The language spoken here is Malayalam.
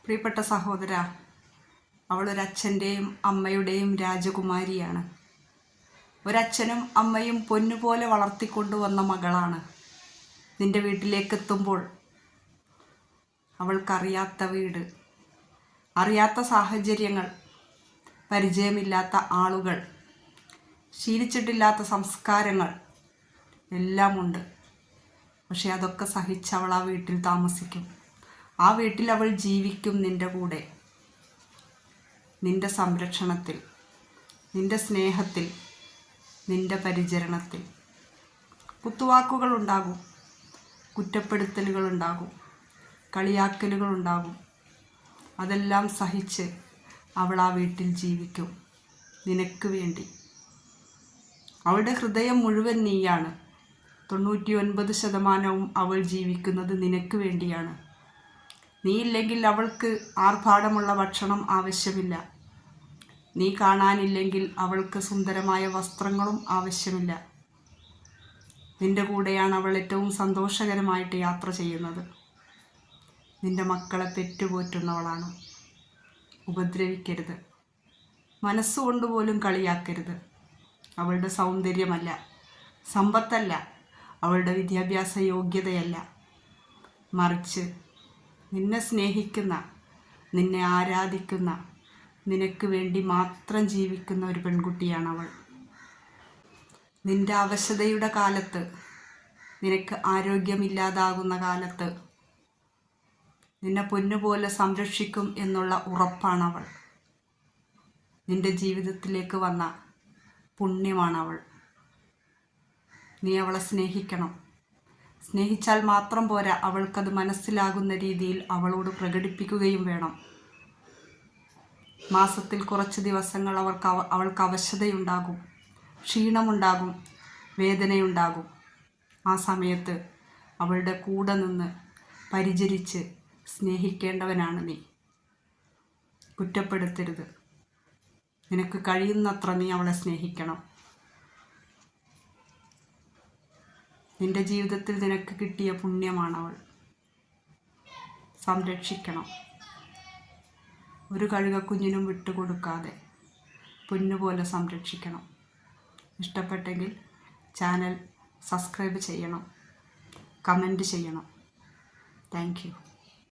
പ്രിയപ്പെട്ട സഹോദര, അവളൊരച്ഛൻ്റെയും അമ്മയുടെയും രാജകുമാരിയാണ്. ഒരച്ഛനും അമ്മയും പൊന്നുപോലെ വളർത്തിക്കൊണ്ടുവന്ന മകളാണ്. നിന്റെ വീട്ടിലേക്കെത്തുമ്പോൾ അവൾക്കറിയാത്ത വീട്, അറിയാത്ത സാഹചര്യങ്ങൾ, പരിചയമില്ലാത്ത ആളുകൾ, ശീലിച്ചിട്ടില്ലാത്ത സംസ്കാരങ്ങൾ എല്ലാമുണ്ട്. പക്ഷെ അതൊക്കെ സഹിച്ച് അവൾ ആ വീട്ടിൽ താമസിക്കും. ആ വീട്ടിൽ അവൾ ജീവിക്കും, നിൻ്റെ കൂടെ, നിൻ്റെ സംരക്ഷണത്തിൽ, നിൻ്റെ സ്നേഹത്തിൽ, നിൻ്റെ പരിചരണത്തിൽ. കുത്തുവാക്കുകളുണ്ടാകും, കുറ്റപ്പെടുത്തലുകളുണ്ടാകും, കളിയാക്കലുകളുണ്ടാകും. അതെല്ലാം സഹിച്ച് അവൾ ആ വീട്ടിൽ ജീവിക്കും, നിനക്ക് വേണ്ടി. അവളുടെ ഹൃദയം മുഴുവൻ നീയാണ്. 99% അവൾ ജീവിക്കുന്നത് നിനക്ക് വേണ്ടിയാണ്. നീയില്ലെങ്കിൽ അവൾക്ക് ആർഭാടമുള്ള ഭക്ഷണം ആവശ്യമില്ല. നീ കാണാനില്ലെങ്കിൽ അവൾക്ക് സുന്ദരമായ വസ്ത്രങ്ങളും ആവശ്യമില്ല. നിന്റെ കൂടെയാണ് അവൾ ഏറ്റവും സന്തോഷകരമായിട്ട് യാത്ര ചെയ്യുന്നത്. നിന്റെ മക്കളെ പെറ്റുപോറ്റുന്നവളാണ്. ഉപദ്രവിക്കരുത്, മനസ്സുകൊണ്ട് പോലും കളിയാക്കരുത്. അവളുടെ സൗന്ദര്യമല്ല, സമ്പത്തല്ല, അവളുടെ വിദ്യാഭ്യാസ യോഗ്യതയല്ല, മറിച്ച് നിന്നെ സ്നേഹിക്കുന്ന, നിന്നെ ആരാധിക്കുന്ന, നിനക്ക് വേണ്ടി മാത്രം ജീവിക്കുന്ന ഒരു പെൺകുട്ടിയാണവൾ. നിന്റെ അവശതയുടെ കാലത്ത്, നിനക്ക് ആരോഗ്യമില്ലാതാകുന്ന കാലത്ത് നിന്നെ പൊന്നുപോലെ സംരക്ഷിക്കും എന്നുള്ള ഉറപ്പാണവൾ. നിന്റെ ജീവിതത്തിലേക്ക് വന്ന പുണ്യമാണവൾ. നീ അവളെ സ്നേഹിക്കണം. സ്നേഹിച്ചാൽ മാത്രം പോരാ, അവൾക്കത് മനസ്സിലാകുന്ന രീതിയിൽ അവളോട് പ്രകടിപ്പിക്കുകയും വേണം. മാസത്തിൽ കുറച്ച് ദിവസങ്ങൾ അവൾക്ക് അവശതയുണ്ടാകും, ക്ഷീണമുണ്ടാകും, വേദനയുണ്ടാകും. ആ സമയത്ത് അവളുടെ കൂടെ നിന്ന് പരിചരിച്ച് സ്നേഹിക്കേണ്ടവനാണ് നീ. കുറ്റപ്പെടുത്തരുത്. നിനക്ക് കഴിയുന്നത്ര നീ അവളെ സ്നേഹിക്കണം. നിന്റെ ജീവിതത്തിൽ നിനക്ക് കിട്ടിയ പുണ്യമാണവൾ. സംരക്ഷിക്കണം. ഒരു കഴുകക്കുഞ്ഞിനും വിട്ടുകൊടുക്കാതെ പൊന്നുപോലെ സംരക്ഷിക്കണം. ഇഷ്ടപ്പെട്ടെങ്കിൽ ചാനൽ സബ്സ്ക്രൈബ് ചെയ്യണം, കമൻറ്റ് ചെയ്യണം. Thank you.